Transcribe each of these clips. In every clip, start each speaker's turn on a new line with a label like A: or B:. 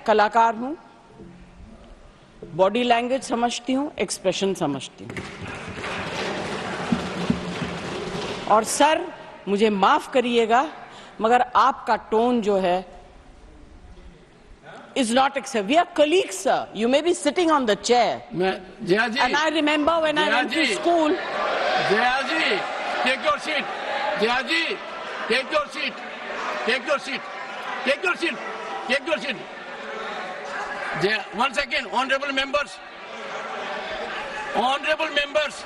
A: कलाकार हूं, body language समझती हूं, एक्सप्रेशन समझती हूं। और सर, मुझे माफ करिएगा, मगर आपका टोन जो है is not acceptable. We are colleagues, sir. You may be sitting on the chair.
B: Jaya ji.
A: And I remember when I went to school.
B: Jaya ji, take your seat. Jaya ji, take your seat. Take your seat. Take your seat. Take your seat. Jaya, one second, honorable members. Honorable members.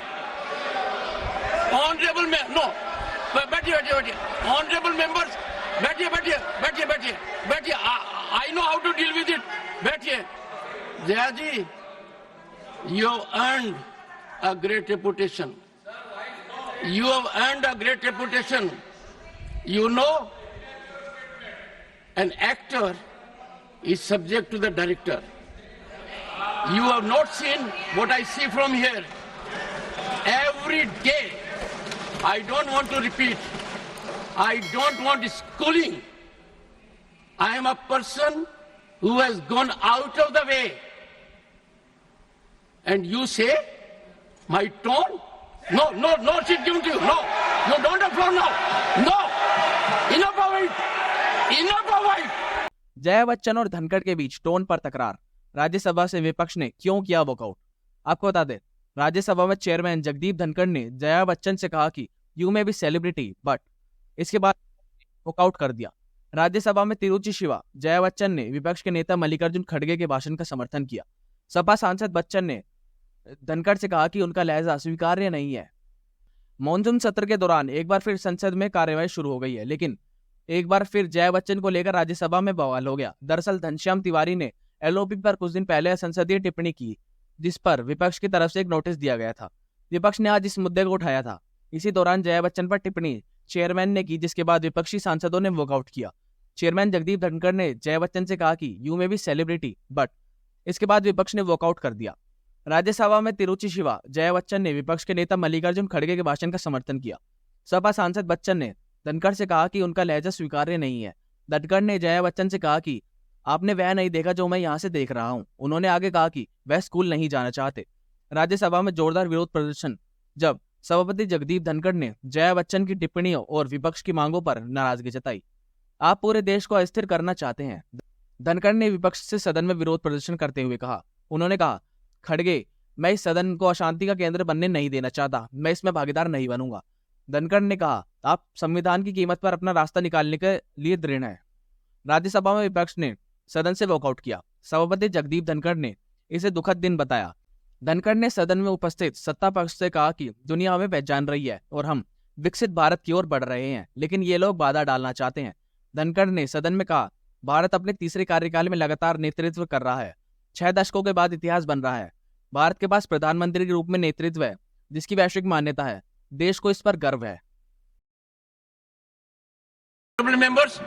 B: Honorable no. बैठिए. Honorable members. बैठिए. I know how to deal with it. बैठिए. Jaya ji, you have earned a great reputation. You have earned a great reputation. You know, an actor is subject to the director. You have not seen what I see from here. Every day, I don't want to repeat. I don't want schooling. I am a person who has gone out of the way. And you say, my tone? No, she's given to you. No, you don't have floor now. No, enough of it.
C: Jaya Bachchan और धनखड़ के बीच tone पर तकरार। राज्यसभा से विपक्ष ने क्यों किया walkout? आपको बता दें, राज्यसभा में चेयरमैन जगदीप धनखड़ ने जया बच्चन से कहा कि you may be celebrity but, इसके बाद वॉकआउट कर दिया। राज्यसभा में तिरुचि शिवा जया बच्चन ने विपक्ष के नेता मल्लिकार्जुन खड़गे के भाषण का समर्थन किया। सपा सांसद बच्चन ने धनखड़ से कहा कि उनका लहजा स्वीकार्य नहीं है। मॉनसून सत्र के दौरान एक बार फिर संसद में कार्यवाही शुरू हो गई है, लेकिन एक बार फिर जया बच्चन को लेकर राज्यसभा में बवाल हो गया। दरअसल घनश्याम तिवारी ने एलओपी पर कुछ दिन पहले संसदीय टिप्पणी की, जिस पर विपक्ष की तरफ से एक नोटिस दिया गया था। विपक्ष ने आज इस मुद्दे को उठाया था। इसी दौरान जया बच्चन पर टिप्पणी चेयरमैन ने की, जिसके बाद विपक्षी सांसदों ने वॉकआउट किया। चेयरमैन जगदीप धनखड़ ने जया बच्चन से कहा कि you may be celebrity but, इसके बाद विपक्ष ने वॉकआउट कर दिया। राज्यसभा में तिरुचि शिवा जया बच्चन ने विपक्ष के नेता मल्लिकार्जुन खड़गे के भाषण का समर्थन किया। सपा सांसद बच्चन ने धनखड़ से कहा कि उनका लहजा स्वीकार्य नहीं है। धनखड़ ने जया बच्चन से कहा कि आपने वह नहीं देखा जो मैं यहाँ से देख रहा हूँ। उन्होंने आगे कहा कि वह स्कूल नहीं जाना चाहते। राज्यसभा में जोरदार विरोध प्रदर्शन, जब सभापति जगदीप धनखड़ ने जया बच्चन की टिप्पणियों और विपक्ष की मांगों पर नाराजगी जताई। आप पूरे देश को अस्थिर करना चाहते हैं, धनखड़ ने विपक्ष से सदन में विरोध प्रदर्शन करते हुए कहा। उन्होंने कहा, खड़गे, मैं इस सदन को अशांति का केंद्र बनने नहीं देना चाहता, मैं इसमें भागीदार नहीं बनूंगा। धनखड़ ने कहा, आप संविधान की कीमत पर अपना रास्ता निकालने के लिए दृढ़ हैं। राज्यसभा में विपक्ष ने सदन से वॉकआउट किया। सभापति जगदीप धनखड़ ने इसे दुखद दिन बताया। धनखड़ ने सदन में उपस्थित सत्ता पक्ष से कहा कि दुनिया हमें पहचान रही है और हम विकसित भारत की ओर बढ़ रहे हैं, लेकिन ये लोग बाधा डालना चाहते हैं। धनखड़ ने सदन में कहा, भारत अपने तीसरे कार्यकाल में लगातार नेतृत्व कर रहा है। 6 दशकों के बाद इतिहास बन रहा है। भारत के पास प्रधानमंत्री के रूप में नेतृत्व है, जिसकी वैश्विक मान्यता है। देश को इस पर गर्व है।
B: Members,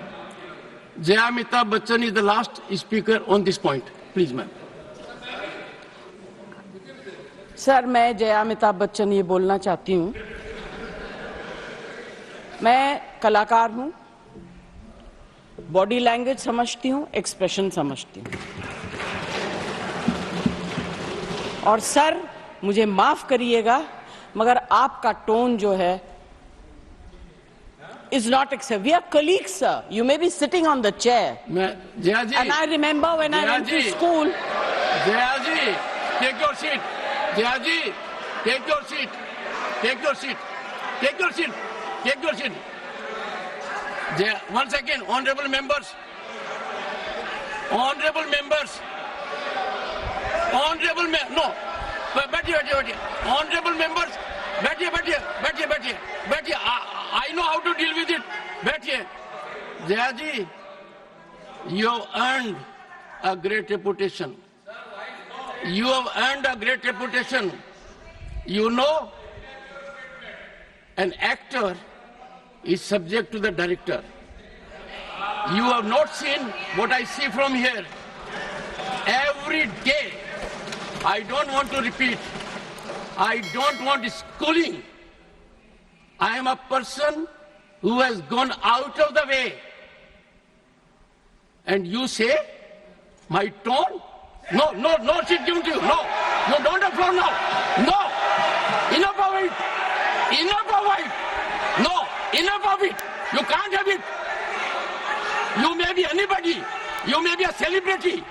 B: Jaya Amitabh Bachchan is the last speaker on this point. Please, ma'am.
A: Sir, मैं जया अमिताभ बच्चन ये बोलना चाहती हूँ, मैं कलाकार हूँ, बॉडी लैंग्वेज समझती हूँ, एक्सप्रेशन समझती हूँ। और सर, मुझे माफ करिएगा, मगर आपका टोन जो है is not acceptable. We are colleagues, sir. You may be sitting on the chair.
B: Jaya ji.
A: And I remember when I went to school.
B: Jaya ji, take your seat. Jaya ji, take your seat. Take your seat. Take your seat. Take your seat. Jaya, one second, honorable members. Honorable members. Honorable no. बैठिए. Honorable members. बैठिए. I know how to deal with it. बैठिए. Jaya ji, you have earned a great reputation. You have earned a great reputation. You know, an actor is subject to the director. You have not seen what I see from here. Every day, I don't want to repeat. I don't want schooling. I am a person who has gone out of the way. And you say, My tone? No, no, no seat given to you. No. You don't have floor now. No. Enough of it. Enough of it. No. Enough of it. You can't have it. You may be anybody. You may be a celebrity.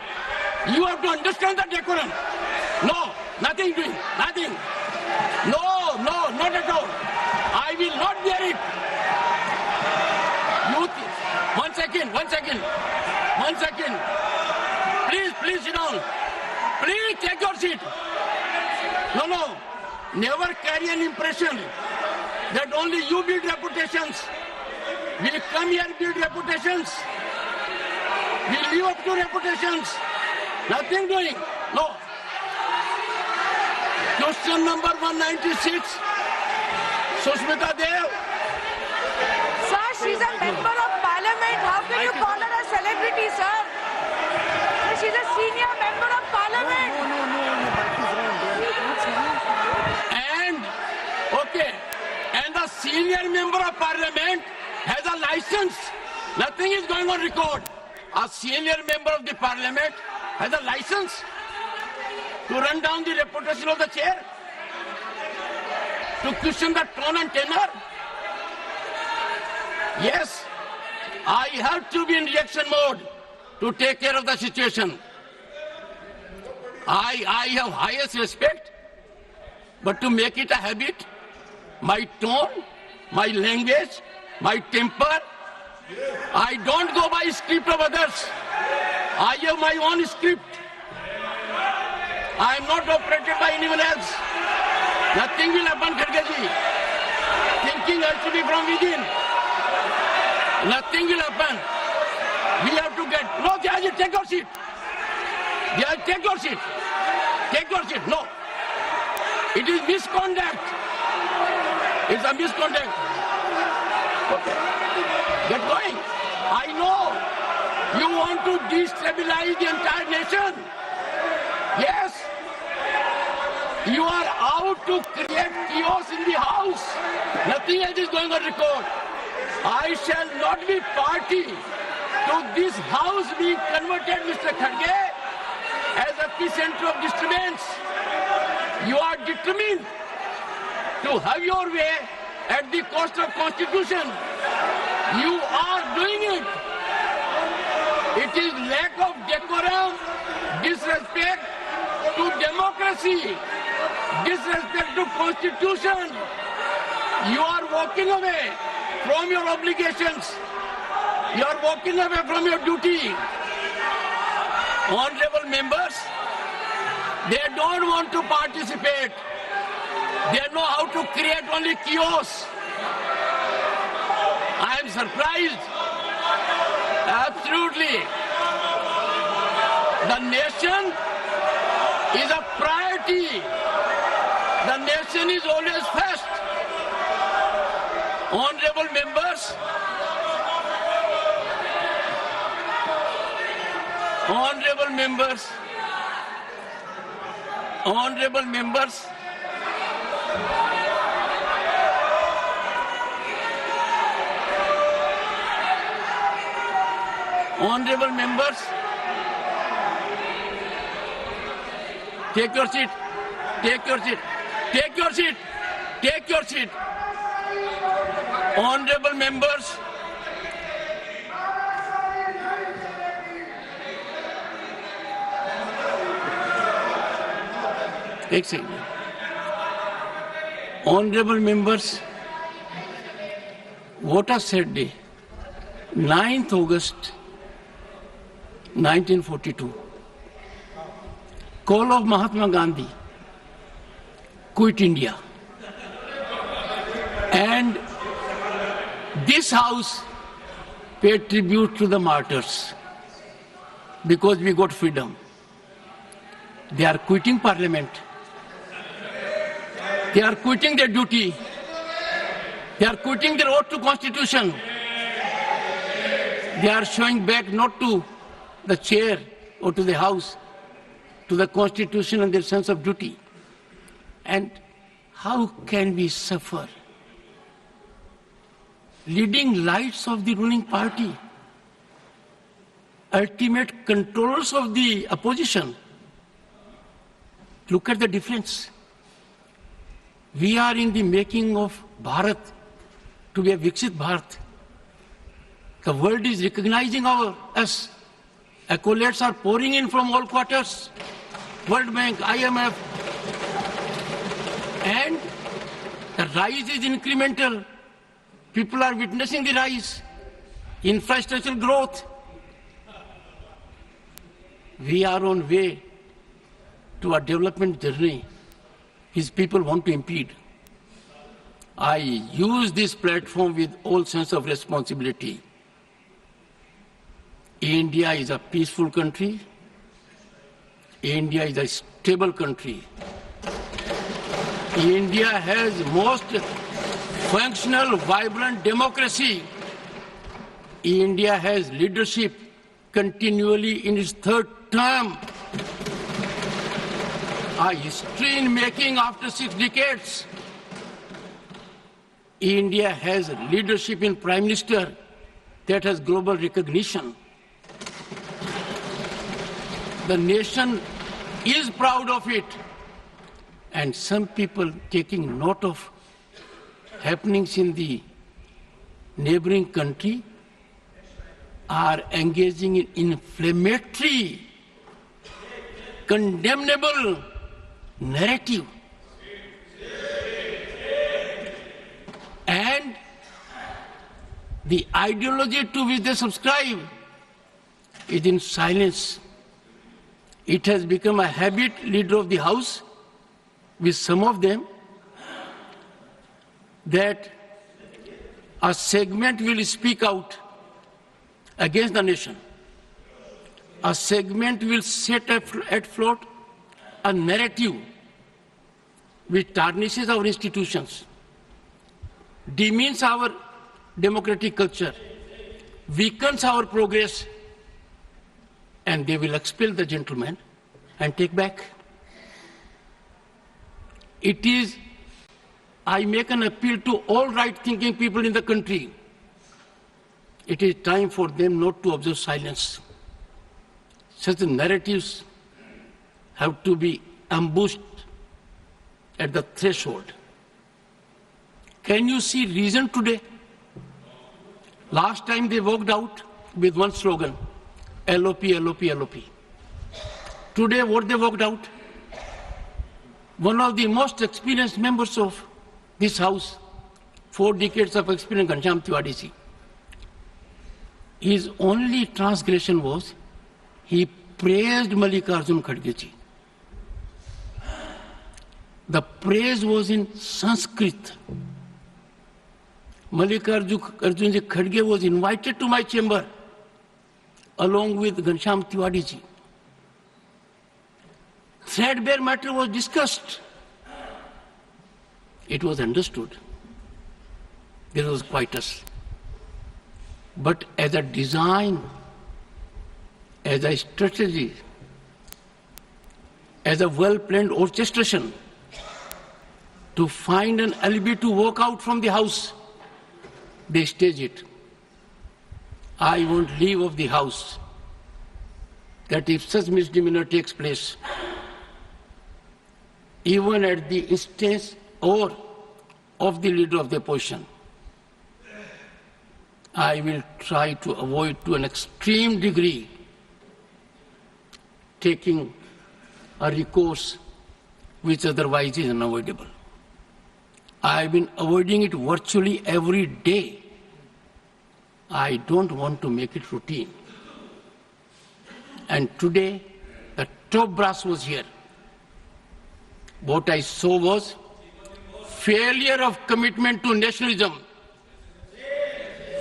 B: You have to understand the decorum. No. Nothing doing. Nothing. No, no, not at all. I will not bear it. One second. Please sit down. Please take your seat. No. Never carry an impression that only you build reputations. We come here and build reputations. We live up to reputations. Nothing doing. No. Question number 196. Sushmita Dev.
D: Sir, she's a member of parliament. How can you call her a celebrity, sir? She's a senior member of parliament.
B: And the senior member of parliament has a license. Nothing is going on record. A senior member of the parliament has a license to run down the reputation of the chair, to question the tone and tenor. Yes, I have to be in reaction mode to take care of the situation. I have highest respect, but to make it a habit, my tone, my language, my temper, I don't go by script of others. I have my own script. I am not operated by anyone else. Nothing will happen, Khargeji. Thinking has to be from within. Nothing will happen. We have to get... No, Jayaji, take your seat. Jayaji, take your seat. Take your seat. No. It is misconduct. It's a misconduct. Okay. Get going. I know you want to destabilize the entire nation. Yes. You are out to create chaos in the house. Nothing else is going on record. I shall not be party to this house being converted, Mr. Kharge, as a epicenter of disturbance. You are determined to have your way at the cost of Constitution. You are doing it. It is lack of decorum, disrespect to democracy, disrespect to Constitution. You are walking away from your obligations. You are walking away from your duty. Honorable members, they don't want to participate. They know how to create only chaos. I am surprised. Absolutely. The nation is a priority. The nation is always first. Honorable members, honorable members, honorable members, honorable members, take your seat, take your seat, take your seat, take your seat. Honorable members, एक second. Honorable members, what a sad day. 9th August 1942. Call of Mahatma Gandhi. Quit India. And this house paid tribute to the martyrs because we got freedom. They are quitting parliament. They are quitting their duty. They are quitting their oath to Constitution. They are showing back not to the chair or to the house, to the Constitution and their sense of duty. And how can we suffer? Leading lights of the ruling party. ultimate controllers of the opposition. Look at the difference. We are in the making of Bharat to be a Viksit Bharat. The world is recognizing us. Accolades are pouring in from all quarters. World Bank, IMF. And the rise is incremental. People are witnessing the rise. Infrastructural growth. We are on way to a development journey his people want to impede. I use this platform with all sense of responsibility. India is a peaceful country. India is a stable country. India has most functional, vibrant democracy. India has leadership continually in its third term. A history in making after 6 decades. India has leadership in Prime Minister that has global recognition. The nation is proud of it. And some people taking note of happenings in the neighboring country are engaging in inflammatory, condemnable narrative. And the ideology to which they subscribe is in silence. It has become a habit, leader of the House, with some of them, that a segment will speak out against the nation. A segment will set at float a narrative which tarnishes our institutions, demeans our democratic culture, weakens our progress, and they will expel the gentleman and take back. It is, I make an appeal to all right-thinking people in the country. It is time for them not to observe silence. Such narratives have to be ambushed at the threshold. Can you see reason today? Last time they walked out with one slogan, LOP, LOP, LOP. Today what they walked out? One of the most experienced members of this House, 4 decades of experience, Ghanshyam Tiwari ji. His only transgression was he praised Mallikarjun Kharge ji. The praise was in Sanskrit. Mallikarjun ji Kharge was invited to my chamber along with Ghanshyam Tiwari ji. Threadbare matter was discussed. It was understood. There was quietus. But as a design, as a strategy, as a well-planned orchestration, to find an alibi to walk out from the House, they stage it. I won't leave of the House. That if such misdemeanor takes place, even at the instance or of the leader of the opposition, I will try to avoid to an extreme degree taking a recourse which otherwise is unavoidable. I have been avoiding it virtually every day. I don't want to make it routine. And today, the top brass was here. What I saw was failure of commitment to nationalism,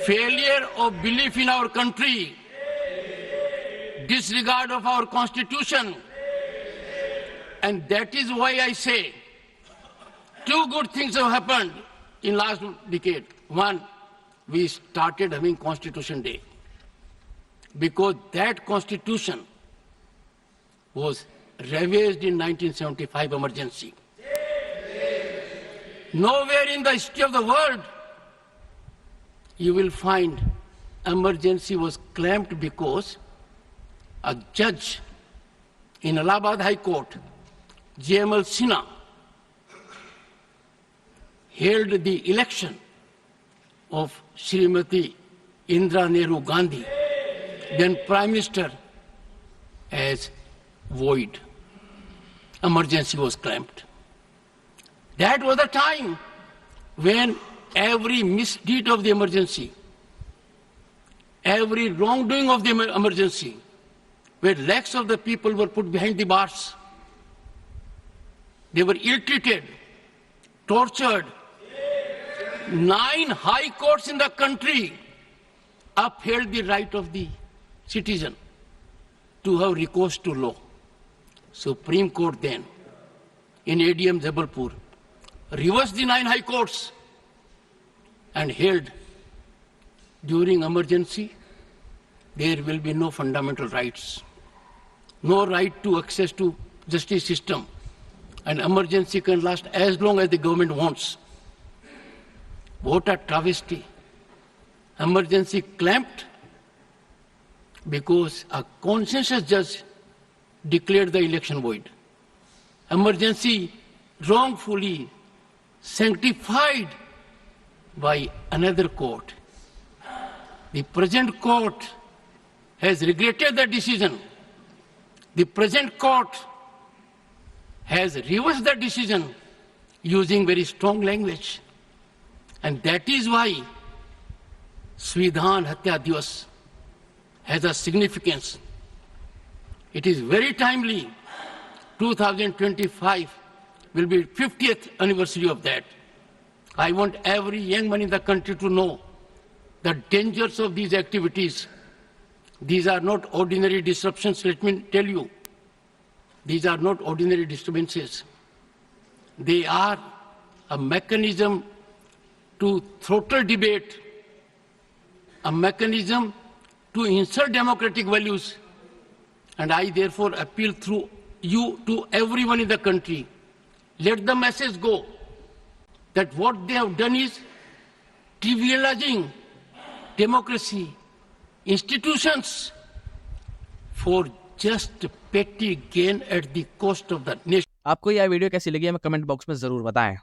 B: failure of belief in our country, disregard of our constitution. And that is why I say 2 good things have happened in last decade. One, we started having Constitution Day because that constitution was ravaged in 1975 emergency. Nowhere in the history of the world you will find emergency was claimed because a judge in Allahabad High Court, J.M.L. Sinha, held the election of Srimati Indira Nehru Gandhi, then Prime Minister, as void. Emergency was claimed. That was the time when every misdeed of the emergency, every wrongdoing of the emergency, where lakhs of the people were put behind the bars. They were ill-treated, tortured. 9 high courts in the country upheld the right of the citizen to have recourse to law. Supreme Court then, in ADM Jabalpur, reversed the 9 high courts and held during emergency there will be no fundamental rights, no right to access to justice system, and emergency can last as long as the government wants. What a travesty. Emergency clamped because a conscientious judge declared the election void. Emergency wrongfully sanctified by another court. The present court has regretted the decision. The present court has reversed the decision using very strong language. And that is why Svidhan Hatya Divas has a significance. It is very timely. 2025 will be 50th anniversary of that. I want every young man in the country to know the dangers of these activities. These are not ordinary disruptions, let me tell you. These are not ordinary disturbances. They are a mechanism to throttle debate, a mechanism to insult democratic values. And I therefore appeal through you to everyone in the country. Let the message go that what they have done is trivializing democracy, institutions, for just petty gain at the cost of the nation.
C: आपको यह video कैसी लगी हमें comment box में जरूर बताएं।